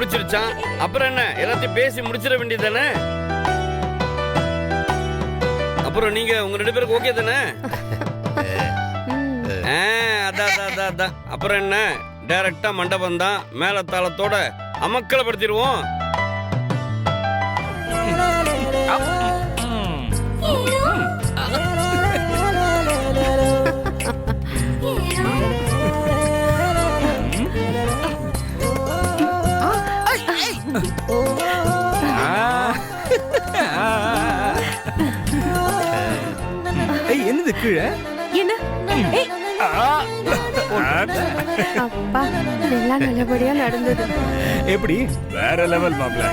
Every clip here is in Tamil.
முடிச்சிருச்சான். அப்புறம் என்ன, எல்லாத்தையும் பேசி முடிச்சிட வேண்டியதானே? அப்புறம் நீங்க உங்க 2 பேருக்கு ஓகே தானே? அதான். அப்புறம் என்ன, டைரக்டா மண்டபம் தான், மேல தாளத்தோட அமக்கலப்படுத்திடுவோம். என்னது கீழே? என்ன? அப்பா, எல்லாம் நல்லபடியா நடந்தது. எப்படி? வேற லெவல் மாப்ள.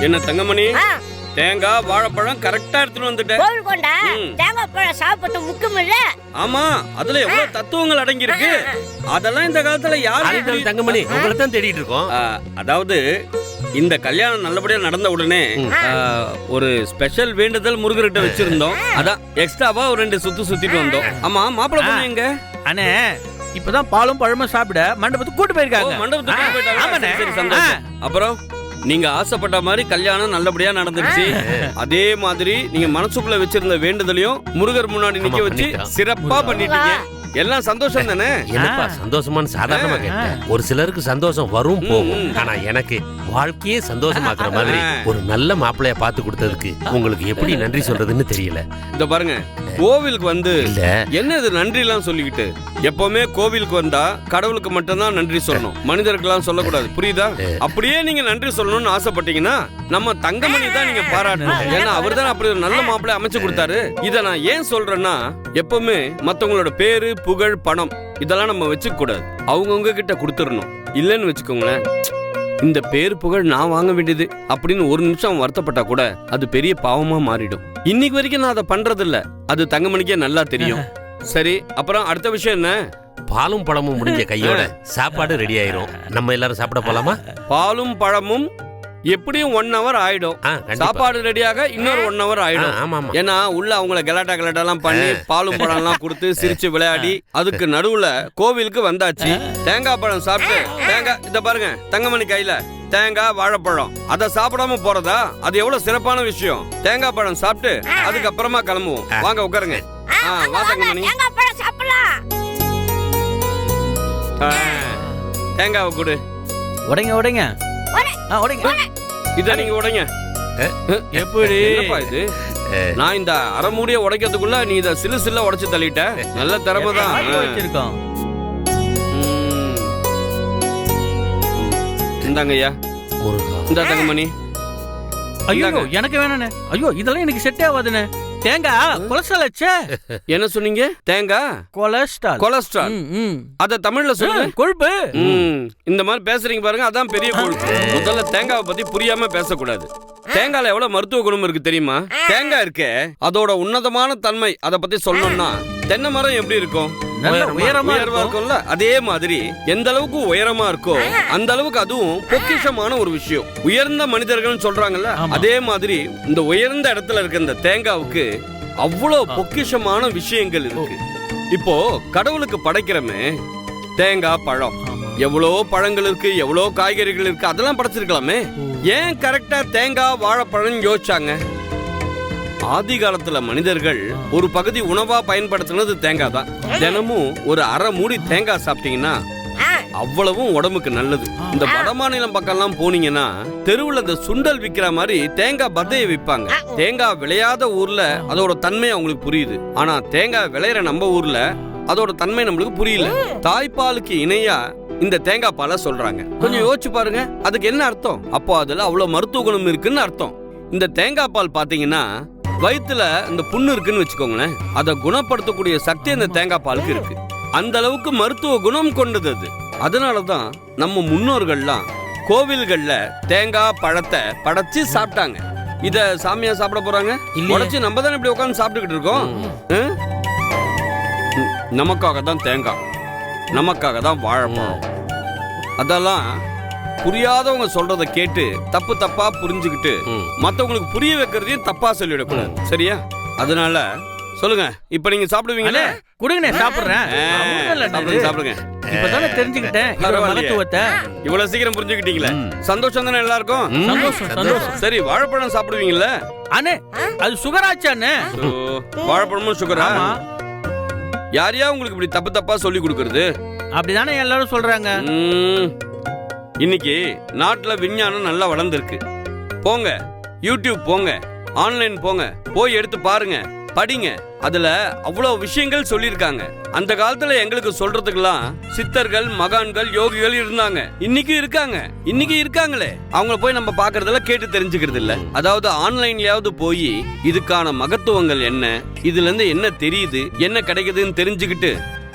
என்ன தங்கமணி, தேங்காய் வாழைப்பழம் கரெக்டா எடுத்துட்டு வந்துட்டேன். தேங்காய் பழம் சாப்பிட்டு முக்குமில்ல. ஆமா, அதுல எவ்வளவு தத்துவங்கள் அடங்கி இருக்கு. அதெல்லாம் இந்த காலத்துல யாரு? தங்கமணி, உங்களை தான் தேடிட்டு இருக்கோம். அதாவது இந்த கல்யாணம் நல்லபடியா நடந்த உடனே ஒரு ஸ்பெஷல் வேண்டுதல் முருகர்கிட்ட வச்சிருந்தோம். அதான் எக்ஸ்ட்ராவா ஒரு 2 சுத்திட்டு வந்தோம். ஆமா, மாப்பிள்ளை பொண்ணு எங்க? அண்ணே, இப்பதான் பாலும் பழமும் சாப்பிட மண்டபத்துக்கு கூட்டு போயிருக்காங்க. மண்டபத்துக்கு போயிட்டாங்க. சரி, சந்தோஷம். அப்புறம் நீங்க ஆசைப்பட்ட மாதிரி கல்யாணம் நல்லபடியா நடந்துருச்சு. அதே மாதிரி நீங்க மனசுக்குள்ள வச்சிருந்த வேண்டுதலையும் முருகர் முன்னாடி நிக்க வச்சு சிறப்பா பண்ணிட்டீங்க. எல்லாம் சந்தோஷம் தானே? என்னப்பா சந்தோஷமான சாதாரணமா கேட்டேன். ஒரு சிலருக்கு சந்தோஷம் வரும் போகும். ஆனா எனக்கு வாழ்க்கையே சந்தோஷமாக்குற மாதிரி ஒரு நல்ல மாப்பிள்ளைய பார்த்து கொடுத்ததுக்கு உங்களுக்கு எப்படி நன்றி சொல்றதுன்னு தெரியல. இந்த பாருங்க, கோவிலுக்கு வந்து என்ன இது நன்றி எல்லாம் சொல்லிக்கிட்டு, எப்பவுமே கோவிலுக்கு வந்தா கடவுளுக்கு மட்டும்தான் நன்றி சொல்லணும், மனிதர்கள்லாம் சொல்லக்கூடாது. புரியுதா? அப்படியே நீங்க நன்றி சொல்லணும்னு ஆசைப்பட்டீங்கன்னா நம்ம தங்கமணி தான் நீங்க பாராட்டணும். ஏன்னா அவர் தான் அப்படி ஒரு நல்ல மாப்பிள்ளை அமைச்சு கொடுத்தாரு. இத நான் ஏன் சொல்றேன்னா, எப்பவுமே மத்தவங்களோட பேரு, புகழ், பணம் இதெல்லாம் நம்ம வச்சுக்க கூடாது. அவங்கவுங்க கிட்ட கொடுத்துடணும். இல்லைன்னு வச்சுக்கோங்களேன், இந்த பேரு புகழ் நான் வாங்க வேண்டியது அப்படின்னு ஒரு நிமிஷம் வருத்தப்பட்டா கூட அது பெரிய பாவமா மாறிடும். இன்னைக்கு வரைக்கும் நான் அதை பண்றது இல்ல. அது தங்கமணிக்கே நல்லா தெரியும். சரி, அப்புறம் அடுத்த விஷயம் என்ன? பாலும் பழமும் முடிஞ்ச கையோட சாப்பாடு ரெடி ஆயிரும். நம்ம எல்லாரும் சாப்பிட போலாமா? பாலும் பழமும் எப்படியும் 1 hour ஆயிடும். சாப்பாடு ரெடியாக இன்னொரு 1 hour ஆயிடும். ஏன்னா உள்ள அவங்கள கலாட்டா எல்லாம் பண்ணி பாலும் பழம் எல்லாம் கொடுத்து சிரிச்சு விளையாடி அதுக்கு நடுவுல கோவிலுக்கு வந்தாச்சு. தேங்காய் பழம் சாப்பிட்டு இத பாருங்க, தங்கமணி கையில தேங்காய் வாழைப்பழம், அதை சாப்பிடாம போறதா? அது எவ்வளவு சிறப்பான விஷயம். தேங்காய் பழம் சாப்பிட்டு அதுக்கப்புறமா கிளம்புவோம். வாங்க உட்காருங்க. வா தங்கமணி, தேங்காவை கொடு. உடைங்க. இத நீங்க உடைங்க. எப்படி? இது நான் இந்த அரை மூடிய உடைக்கிறதுக்குள்ள நீ இத சில்ல உடைச்சு தள்ளிட்ட. நல்ல திறமை தான் வச்சிருக்கோம். இந்தாங்க ஐயா. இந்த தங்கமணி. ஐயோ, எனக்கு வேணானே. ஐயோ, இதெல்லாம் எனக்கு செட்டே ஆகாதுனே. தேங்காய் கொலஸ்ட்ரால் ஆச்சே. என்ன சொன்னீங்க? தேங்காய் கொலஸ்ட்ரால். அத தமிழ்ல சொல்லுங்க. கொழுப்பு. இந்த மாதிரி பேசுறீங்க பாருங்க, அதான் பெரிய கொழுப்பு. முதல்ல தேங்காவை பத்தி புரியாம பேசக்கூடாது. தேங்காயில எவ்வளவு மருத்துவ குணம் இருக்கு தெரியுமா? தேங்காய் இருக்க அதோட உன்னதமான தன்மை அதை பத்தி சொல்லணும்னா, தென்னை மரம் எப்படி இருக்கும்? உயரமா இருக்கும்ல. அதே மாதிரி எந்த அளவுக்கு உயரமா இருக்கோ அந்த அளவுக்கு அதுவும் பொக்கிஷமான ஒரு விஷயம். உயர்ந்த மனிதர்கள் சொல்றாங்கல்ல, அதே மாதிரி இந்த உயர்ந்த இடத்துல இருக்க இந்த தேங்காவுக்கு அவ்வளவு பொக்கிஷமான விஷயங்கள் இருக்கு. இப்போ கடவுளுக்கு படைக்கிறமே தேங்காய் பழம், எவ்வளோ பழங்கள் இருக்கு, எவ்வளோ காய்கறிகள் இருக்கு, அதெல்லாம் படைச்சிருக்கலாமே. ஏன் கரெக்டா தேங்காய் வாழைப்பழம் யோசிச்சாங்க? ஆதி காலத்துல மனிதர்கள் ஒரு பகுதி உணவா பயன்படுத்தினது தேங்காய் தான். தினமும் ஒரு அரை மூடி தேங்காய் சாப்பிட்டீங்கன்னா அவ்வளவும் உடம்புக்கு நல்லது. இந்த வட மாநிலம் பக்கம் எல்லாம் போனீங்கன்னா தெருவுல இந்த சுண்டல் விக்கிற மாதிரி தேங்காய் பத்தையை விற்பாங்க. தேங்காய் விளையாத ஊர்ல அதோட தன்மை அவங்களுக்கு புரியுது. ஆனா தேங்காய் விளையிற நம்ம ஊர்ல அதோட தன்மை நம்மளுக்கு புரியல. தாய்ப்பாலுக்கு இணையா இந்த தேங்காய் பாலை சொல்றாங்க. கொஞ்சம் யோசிச்சு பாருங்க, அதுக்கு என்ன அர்த்தம்? அப்போ அதுல அவ்வளவு மருத்துவ குணம் இருக்குன்னு அர்த்தம். இந்த தேங்காய் பால் பாத்தீங்கன்னா வயிற்றுல இந்த புண்ணு இருக்குன்னு வச்சுக்கோங்களேன், அதை குணப்படுத்தக்கூடிய சக்தி அந்த தேங்காய் பாலுக்கு இருக்கு. அந்த அளவுக்கு மருத்துவ குணம் கொண்டது அது. அதனாலதான் நம்ம முன்னோர்கள்லாம் கோவில்கள்ல தேங்காய் பழத்தை படைச்சு சாப்பிட்டாங்க. இத சாமியா சாப்பிட போறாங்க? உடைச்சு நம்ம தானே இப்படி உட்காந்து சாப்பிட்டுக்கிட்டு இருக்கோம். நமக்காக தான் தேங்காய், நமக்காக தான் வாழைப்பழம். அதெல்லாம் புரியாதவங்க சொல்றத கேட்டு தப்பு தப்பா புரிஞ்சுக்கிட்டு மத்தவங்களுக்கு புரிய வைக்கிறதையும் தப்பா சொல்லிடக்கூடாது, சரியா? அதனால சொல்லுங்க, இப்ப நீங்க சாப்பிடுவீங்களே? குடுங்கண்ணே, சாப்பிடுறேன். சாப்பிடுங்க. இப்பதானே தெரிஞ்சுக்கிட்டேன் இதோட மகத்துவத்தை. இவ்வளவு சீக்கிரம் புரிஞ்சுக்கிட்டீங்களே, சந்தோஷம் தானே எல்லாருக்கும்? சந்தோஷம். சரி, வாழைப்பழம் சாப்பிடுவீங்கல்ல? அண்ணே, அது சுகர் ஆச்சானே. வாழைப்பழமும் சுகரா? யாரையா உங்களுக்கு இப்படி தப்பு தப்பா சொல்லி கொடுக்கறது? அப்படிதானே எல்லாரும் சொல்றாங்க. இன்னைக்கு நாட்டுல விஞ்ஞானம் நல்லா வளர்ந்துருக்கு. போங்க, யூடியூப் போங்க, ஆன்லைன் போங்க, போய் எடுத்து பாருங்க, படிங்க. அதுல அவ்வளவு விஷயங்கள் சொல்லிருக்காங்க. அந்த காலத்துல எங்களுக்கு சொல்றதுக்கெல்லாம் சித்தர்கள், மகான்கள், யோகிகள் இருந்தாங்க. இன்னைக்கு இருக்காங்களே, அவங்கள போய் நம்ம பாக்குறதுல கேட்டு தெரிஞ்சுக்கிறது இல்ல. அதாவது ஆன்லைன்லயாவது போய் இதுக்கான மகத்துவங்கள் என்ன, இதுல இருந்து என்ன தெரியுது, என்ன கிடைக்குதுன்னு தெரிஞ்சுக்கிட்டு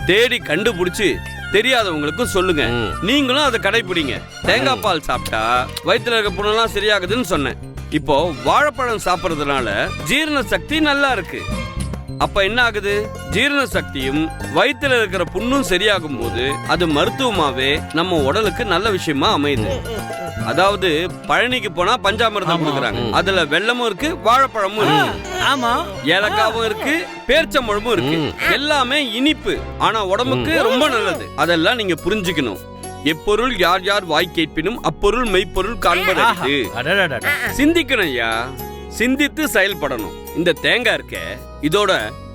தேடி கண்டுபிடிச்சு தெரியாதவங்களுக்கு சொல்லுங்க. நீங்களும் அதை கடைபிடிங்க. தேங்காய் பால் சாப்பிட்டா வயிற்றுல இருக்க புண்ணெல்லாம் சரியாகுதுன்னு சொன்னேன். இப்போ வாழைப்பழம் சாப்பிடுறதுனால ஜீரண சக்தி நல்லா இருக்கு. அப்ப என்ன ஆகுது? ஜீரண சக்தியும் வயிற்றுல இருக்கிற புண்ணும் சரியாகும் போது அது மருத்துவமாவே நம்ம உடலுக்கு நல்ல விஷயமா அமையுது. அதாவது பழனிக்கு போனா பஞ்சாமிர்தம் கொடுக்குறாங்க. அதுல வெல்லமும் இருக்கு, வாழைப்பழமும் இருக்கு, ஆமா, ஏலக்காவும் இருக்கு, பேர்ச்சம்பழமும் இருக்கு. எல்லாமே இனிப்பு, ஆனா உடம்புக்கு ரொம்ப நல்லது. அதெல்லாம் நீங்க புரிஞ்சுக்கணும். எப்பொருள் யார் யார் வாய் கேட்பினும் அப்பொருள் மெய்ப்பொருள் காண்பதற்கு. சிந்திக்கணும் ஐயா, சிந்தித்து செயல்படணும். இந்த தேங்காய் இருக்க, இதோட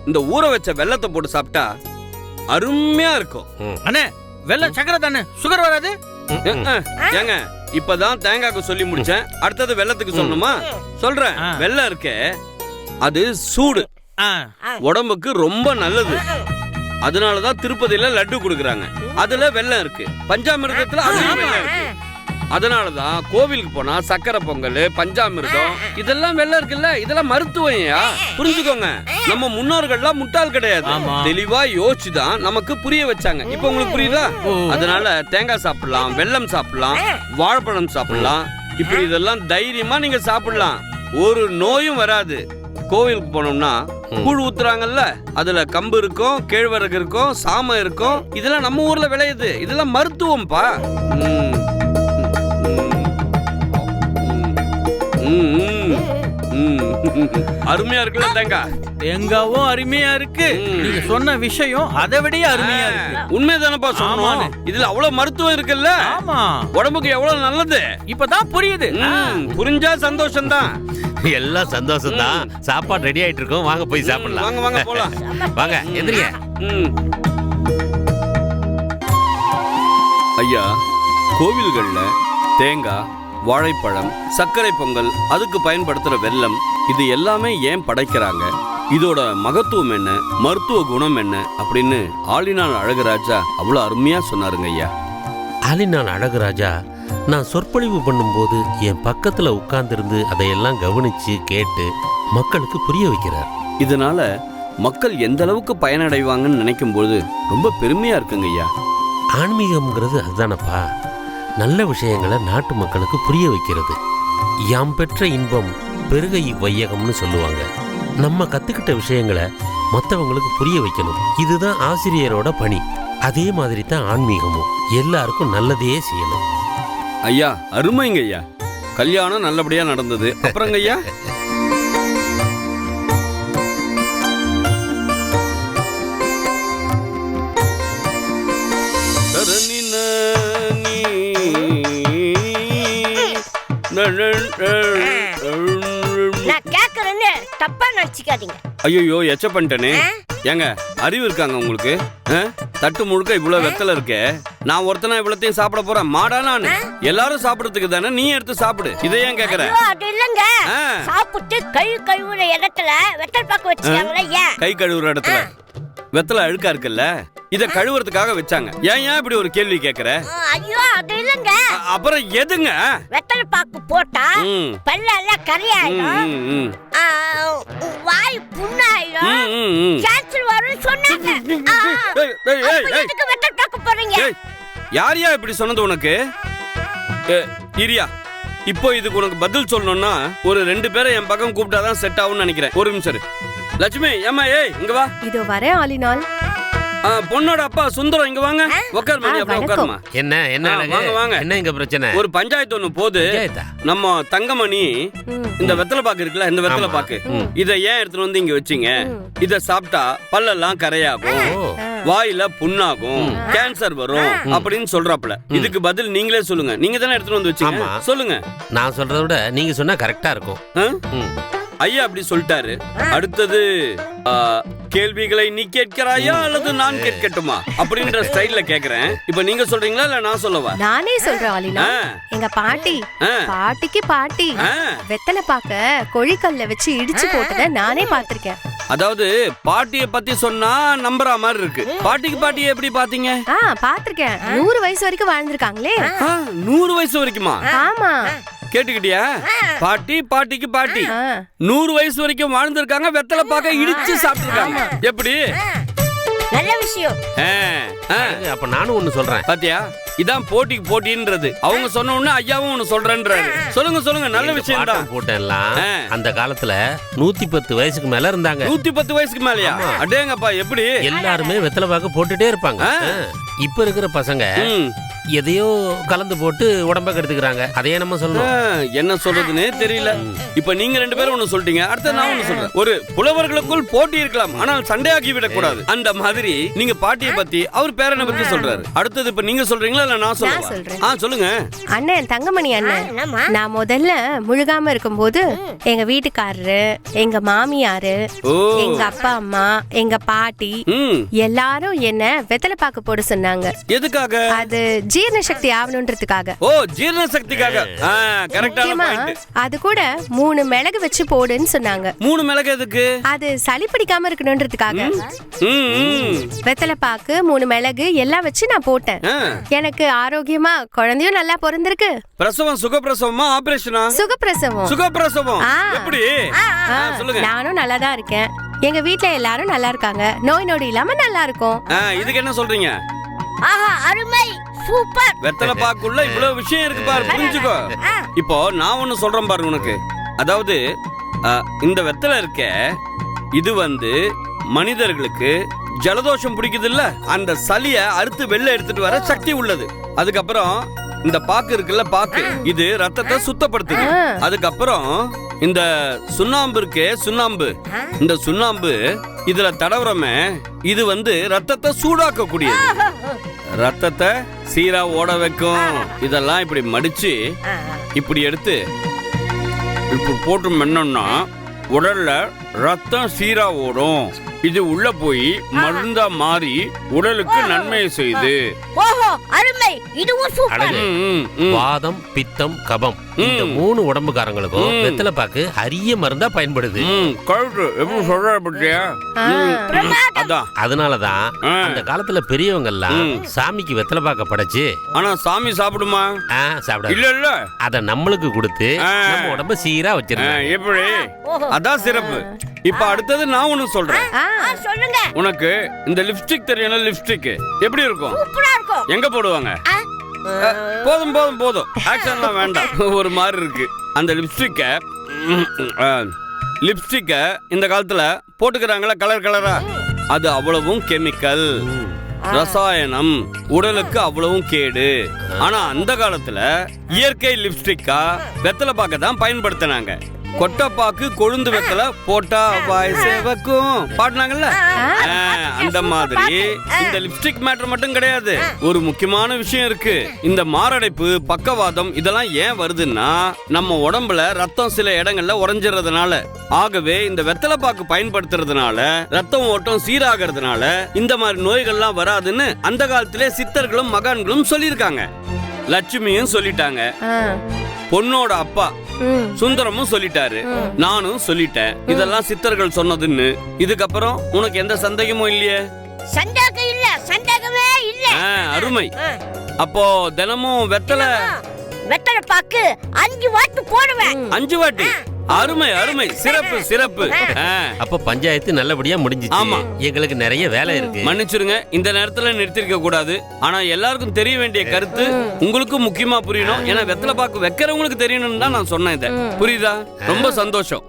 இந்த ஊற வச்ச வெல்லத்தை போட்டு சாப்பிட்டா அருமையா இருக்கும். அண்ணே, வெல்லம் சக்கரை தானே, சுகர் வராது. ஏங்க, இப்பதான் தேங்காய்க்கு சொல்லி முடிச்சேன், அடுத்தது வெல்லத்துக்கு சொல்லணுமா? சொல்றேன். வெல்லம் இருக்க, அது சூடு, உடம்புக்கு ரொம்ப நல்லது. அதனாலதான் திருப்பதியில லட்டு கொடுக்கறாங்க, அதுல வெல்லம் இருக்கு. பஞ்சாமிர்தத்துல அதுலயும் வெல்லம் இருக்கு. அதனாலதான் கோவிலுக்கு போனா சக்கரை பொங்கல், பஞ்சாமிர்தம் இதெல்லாம் வெல்லம் இருக்குல்ல, இதெல்லாம் மருத்துவம்யா. புரிஞ்சுக்கோங்க, நம்ம முன்னோர்கள்லாம் முட்டாள் கிடையாது. தெளிவா யோசிச்சுதான் நமக்கு புரிய வச்சாங்க. இப்ப உங்களுக்கு புரியுதா? அதனால தேங்காய் சாப்பிடலாம், வெல்லம் சாப்பிடலாம், வாழைப்பழம் சாப்பிடலாம். இப்படி இதெல்லாம் தைரியமா நீங்க சாப்பிடலாம், ஒரு நோயும் வராது. கோவிலுக்கு போனோம்னா கூழ் ஊத்துறாங்கல்ல, அதுல கம்பு இருக்கும், கேழ்வரகு இருக்கும், சாமை இருக்கும். இதெல்லாம் நம்ம ஊர்ல விளையுது. இதெல்லாம் மருத்துவம்பா. அருமையா இருக்குல்ல தேங்காய்? தேங்காவும் அருமையா இருக்கு. நீங்க சொன்ன விஷயம் அதை விட அருமையா இருக்கு. உண்மைதானப்பா சொன்னோம். இதுல அவ்வளவு மருத்துவம் இருக்குல்ல. ஆமா, உடம்புக்கு எவ்வளவு நல்லது. இப்பதான் புரியுது. புரிஞ்சா சந்தோஷம் தான். எல்லாம் சந்தோஷம் தான். சாப்பாடு ரெடி ஆயிட்டு இருக்கோம், வாங்க போய் சாப்பிடலாம். வாங்க வாங்க போலாம். வாங்க எந்திரிங்க. ஐயா, கோவில்கள்ல தேங்காய், வாழைப்பழம், சர்க்கரை பொங்கல், அதுக்கு பயன்படுத்துற வெல்லம், இது எல்லாமே ஏன் படைக்கிறாங்க, இதோட மகத்துவம் என்ன, மருத்துவ குணம் என்ன அப்படின்னு ஆலினான் அழகுராஜா அவ்வளவு அருமையா சொன்னாருங்க ஐயா. ஆலினான் அழகுராஜா நான் சொற்பொழிவு பண்ணும்போது என் பக்கத்துல உட்கார்ந்திருந்து அதையெல்லாம் கவனிச்சு கேட்டு மக்களுக்கு புரிய வைக்கிறார். இதனால மக்கள் எந்த அளவுக்கு பயனடைவாங்கன்னு நினைக்கும் போது ரொம்ப பெருமையா இருக்குங்க ஐயா. ஆன்மீகம்ங்கிறது அதுதானப்பா, நல்ல விஷயங்களை நாட்டு மக்களுக்கு புரிய வைக்கிறது. யாம் பெற்ற இன்பம் பெருக இவ்வையகம்னு சொல்லுவாங்க. நம்ம கத்துக்கிட்ட விஷயங்களை மற்றவங்களுக்கு புரிய வைக்கணும். இதுதான் ஆசிரியரோட பணி. அதே மாதிரி தான் ஆன்மீகமும், எல்லாருக்கும் நல்லதையே செய்யணும். ஐயா, அருமைங்க ஐயா. கல்யாணம் நல்லபடியா நடந்தது. அப்புறங்க ஐயா, நான் கேக்குறேன்னு தப்பா நினைச்சுக்காதீங்க. ஐயோ, எச்ச பண்ணிட்டேனே. ஏங்க, அறிவு இருக்காங்க உங்களுக்கு? தட்டு முழுக்க இவ்வளவு வெத்தல இருக்கே, நான் ஒருத்தனா இவ்வளத்தையும் சாப்பிட போறேன்? மாடா நானு? எல்லாரும் சாப்பிடறதுக்கு தானே, நீ எடுத்து சாப்பிடு. இதை ஏன் கேக்குற? அது இல்லங்க, சாப்பிட்டு கை கழுவுற இடத்துல வெத்தல் பாக்கு வச்சிருக்காங்களே, ஏன்? கை கழுவுற இடத்துல வெத்தலை அழுக்கா இருக்குல்ல, இத கழுவுறதுக்காக வச்சாங்க. ஏன் இப்படி ஒரு கேள்வி கேக்குற? ஐயோ அது இல்லங்க. அப்புறம் எதுங்க? வெத்தலை பாக்கு போட்டா ம். பல்லெல்லாம் கரையாயிடும், ம், ம், வாய் புண்ணாயிடும், ம். கேன்சர் வரும் சொன்னாங்க. ஏய், ஏய், ஏய், அப்ப ஏய். எதுக்கு வெத்தலை பாக்கு போறீங்க? ஏய், யாரையா இப்படி சொன்னது உனக்கு? இரியா, இப்போ இதுக்கு உனக்கு பதில் சொல்லணும்னா ஒரு 2 பேரை என் பக்கம் கூப்பிட்டாதான் செட் ஆகும்னு நினைக்கிறேன். ஒரு நிமிஷம் இரு. லட்சுமி, ஏம்மா, ஏய் இங்க வா. இதோ வரேன் ஆலினால். பொண்ணோட அப்பா சுந்தரம், இங்க வாங்க. உட்கார் மணி, அப்படியே உட்காருமா. என்ன அழகு? வாங்க, வாங்க. என்ன இங்க பிரச்சனை? ஒரு பஞ்சாயத்து ஒண்ணு போகுது. பஞ்சாயத்தா? நம்ம தங்கமணி இந்த வெத்தலை பாக்கு இருக்குல்ல, இந்த வெத்தலை ஆமா. பாக்கு, இத ஏன் எடுத்துட்டு வந்து இங்க வச்சீங்க? இத சாப்பிட்டா பல்லெல்லாம் கரையாகும், ஓ, வாயில புண்ணாகும், கேன்சர் வரும் அப்படின்னு சொல்றாப்ல. இதுக்கு பதில் நீங்களே சொல்லுங்க. நீங்க தானே எடுத்துட்டு வந்து வச்சீங்க. ஆமா. சொல்லுங்க. நான் சொல்றதை விட நீங்க சொன்னா கரெக்டா இருக்கும். ஆ? ம். ஐயா அப்படி சொல்லிட்டாரு. அடுத்தது கேள்விகளை நீ கேட்கிறாயா அல்லது நான் கேட்கட்டுமா அப்படின்ற ஸ்டைல்ல கேக்குறேன். இப்ப நீங்க சொல்றீங்களா இல்ல நான் சொல்லவா? நானே சொல்றேன் ஆலினால். ஆ. எங்க பாட்டி ஆ. பாட்டிக்கு பாட்டி ஆ. வெத்தலை பாக்க கொழிக்கல்ல வச்சு இடிச்சு போட்டதை நானே பாத்திருக்கேன். அதாவது பாட்டிய பத்தி சொன்னா நம்புற மாதிரி இருக்கு. பாட்டிக்கு பாட்டிய எப்படி பாத்தீங்க? பாத்திருக்கேன். 100 வயசு வரைக்கும் வாழ்ந்திருக்காங்களே. 100 வயசு வரைக்குமா? ஆமா. கேட்டுக்கிட்டியா? பாட்டி பாட்டிக்கு பாட்டி ஆ. 100 வயசு வரைக்கும் வாழ்ந்திருக்காங்க. வெத்தலை பாக்க இடிச்சு சாப்பிட்டுருக்காங்க. எப்படி? நல்ல விஷயம். அப்ப நானும் ஒண்ணு சொல்றேன். பாத்தியா, இதான் போட்டிக்கு போட்டின்றது. அவங்க சொன்ன உடனே ஐயாவும் ஒண்ணு சொல்றேன்றாரு. சொல்லுங்க சொல்லுங்க, நல்ல விஷயம் தான். போட்டெல்லாம் அந்த காலத்துல 110 வயசுக்கு மேல இருந்தாங்க. 110 வயசுக்கு மேலயா? அடேங்கப்பா, எப்படி? எல்லாருமே வெத்தலை பாக்கு போட்டுட்டே இருப்பாங்க. இப்ப இருக்கிற பசங்க ம். எதையோ கலந்து போட்டு உடம்ப கெடுத்துக்கிறாங்க. அதையே நம்ம சொல்லணும். என்ன சொல்றதுன்னே தெரியல. இப்ப நீங்க 2 பேரும் ஒண்ணு சொல்லிட்டீங்க, அடுத்து நான் ஒண்ணு சொல்றேன். ஒரு புலவர்களுக்குள் போட்டி இருக்கலாம், ஆனால் சண்டையாக்கி விடக் கூடாது. அந்த மாதிரி நீங்க பாட்டியை பத்தி, அவர் பேரனை பத்தி சொல்றாரு. அடுத்தது இப்ப நீங்க சொல்றீங்களா இல்ல நான் சொல்லவா? சொல்றேன். சொல்லுங்க. அண்ணன் தங்கமணி அண்ணன், என்னம்மா? நான் முதல்ல முழுகாம இருக்கும்போது எங்க வீட்டுக்காரரு, எங்க மாமியாரு, ஓ. எங்க அப்பா அம்மா, எங்க பாட்டி ம். எல்லாரும் என்ன வெத்தலை பாக்கு போட சொன்னாங்க. எதுக்காக? அது ஜீரண சக்தி ஆகணும்ன்றதுக்காக. ஓ, ஜீரண சக்திக்காக. கரெக்டான முக்கியமா பாயிண்ட். அது கூட 3 மிளகு வச்சு போடுன்னு சொன்னாங்க. 3 மிளகு எதுக்கு? அது சளி பிடிக்காம இருக்கணும்ன்றதுக்காக. ம், ம். வெத்தலை பாக்கு 3 மிளகு எல்லாம் வச்சு நான் போட்டேன். ஆ. எனக்கு ஆரோக்கியமா குழந்தையும் நல்லா பிறந்திருக்கு. பிரசவம் சுகப்பிரசவமா ஆபரேஷனா? சுகப்பிரசவம். சுகப்பிரசவம். ஆ. எப்படி? சொல்லுங்க. நானும் நல்லா தான் இருக்கேன். எங்க வீட்ல எல்லாரும் நல்லா இருக்காங்க. நோய் நொடி இல்லாம நல்லா இருக்கும். இதுக்கு என்ன சொல்றீங்க? ஆஹா, அருமை, சூப்பர். வெத்தலை பாக்குள்ள இவ்வளவு விஷயம் இருக்கு பாரு, புரிஞ்சுக்கோ. இப்போ நான் ஒண்ணு சொல்றேன் பாரு உனக்கு. அதாவது இந்த வெத்தலை இருக்க, இது மனிதர்களுக்கு ஜலதோஷம் பிடிக்குது இல்ல, அந்த சளிய அறுத்து வெளில எடுத்துட்டு வர சக்தி உள்ளது. அதுக்கப்புறம் இந்த பாக்கு இருக்குல்ல, பாக்கு, இது ரத்தத்தை சுத்தப்படுத்துது. அதுக்கப்புறம் இந்த சுண்ணாம்பு இருக்கே, சுண்ணாம்பு, இந்த சுண்ணாம்பு இதுல தடவுறமே, இது ரத்தத்தை சூடாக்க கூடியது, ரத்தத்தை சீரா ஓட வைக்கும். இதெல்லாம் இப்படி மடிச்சு இப்படி எடுத்து இப்படி போட்டு மென்னோம்னா உடல்ல ரத்தம் சீரா ஓடும். இது உள்ள போய் மருந்தா மாறி உடலுக்கு நன்மை செய்யுது. ஓஹோ, அருமை, இதுவும் சூப்பர். அழகு. வாதம், பித்தம், கபம், இந்த 3 உடம்புக்காரங்களுக்கும் வெத்தலை பாக்கு அரிய மருந்தா பயன்படுது. எப்படி சொல்ற பத்தியா? அதான், அதனாலதான் அந்த காலத்துல பெரியவங்க எல்லாம் சாமிக்கு வெத்தலை பாக்க படைச்சு, ஆனா சாமி சாப்பிடுமா? சாப்பிட இல்ல இல்ல, அத நம்மளுக்கு கொடுத்து நம்ம உடம்ப சீரா வச்சிருக்காங்க. எப்படி? அதான் சிறப்பு. இப்ப அடுத்தது நான் ஒண்ணு சொல்றேன். சொல்லுங்க. உனக்கு இந்த லிப்ஸ்டிக் தெரியும், லிப்ஸ்டிக் எப்படி இருக்கும்? சூப்பரா இருக்கும். எங்க போடுவாங்க? போதும் போதும் போதும், ஆக்ஷன்லாம் வேண்டாம். ஒரு மாதிரி இருக்கு. அந்த லிப்ஸ்டிக்க இந்த காலத்துல போட்டுக்கிறாங்களா கலர் கலரா, அது அவ்வளவும் கெமிக்கல், ரசாயனம், உடலுக்கு அவ்வளவும் கேடு. ஆனா அந்த காலத்துல இயற்கை லிப்ஸ்டிக்கா வெத்தலை பாக்க தான் பயன்படுத்தினாங்க. கொட்டப்பாக்கு கொழுந்து வெத்தலை போட்டா வாய் சேவக்கும் பாடினாங்கல்ல, அந்த மாதிரி இந்த லிப்ஸ்டிக் மேட்டர் மட்டும் கிடையாது. ஒரு முக்கியமான விஷயம் இருக்கு. இந்த மாரடைப்பு, பக்கவாதம் இதெல்லாம் ஏன் வருதுன்னா, நம்ம உடம்புல ரத்தம் சில இடங்கள்ல உறைஞ்சிறதுனால. ஆகவே இந்த வெத்தலை பாக்கு பயன்படுத்துறதுனால ரத்தம் ஓட்டம் சீராகிறதுனால இந்த மாதிரி நோய்கள்லாம் வராதுன்னு அந்த காலத்திலே சித்தர்களும் மகான்களும் சொல்லியிருக்காங்க. லட்சுமியும் சொல்லிட்டாங்க, பொண்ணோட அப்பா சுந்தரமும் சொல்லிட்டாரு, நானும் சொல்லிட்டேன். இதெல்லாம் சித்தர்கள் சொன்னதுன்னு. இதுக்கப்புறம் உனக்கு எந்த சந்தேகமும் இல்லையே? சந்தேகம் இல்ல, அருமை. அப்போ தினமும் வெத்தலை பாக்கு 5 வாட்டு போடுவேன். 5 வாட்டி? அருமை அருமை, சிறப்பு சிறப்பு. அப்ப பஞ்சாயத்து நல்லபடியா முடிஞ்சிச்சு. ஆமா. எங்களுக்கு நிறைய வேலை இருக்கு. மன்னிச்சிருங்க, இந்த நேரத்துல நிறுத்திருக்க கூடாது. ஆனா எல்லாருக்கும் தெரிய வேண்டிய கருத்து உங்களுக்கும் முக்கியமா புரியணும். ஏன்னா வெத்தலை பாக்கு வைக்கிறவங்களுக்கு தெரியணும்னு தான் நான் சொன்னேன். இதை புரியுதா? ரொம்ப சந்தோஷம்.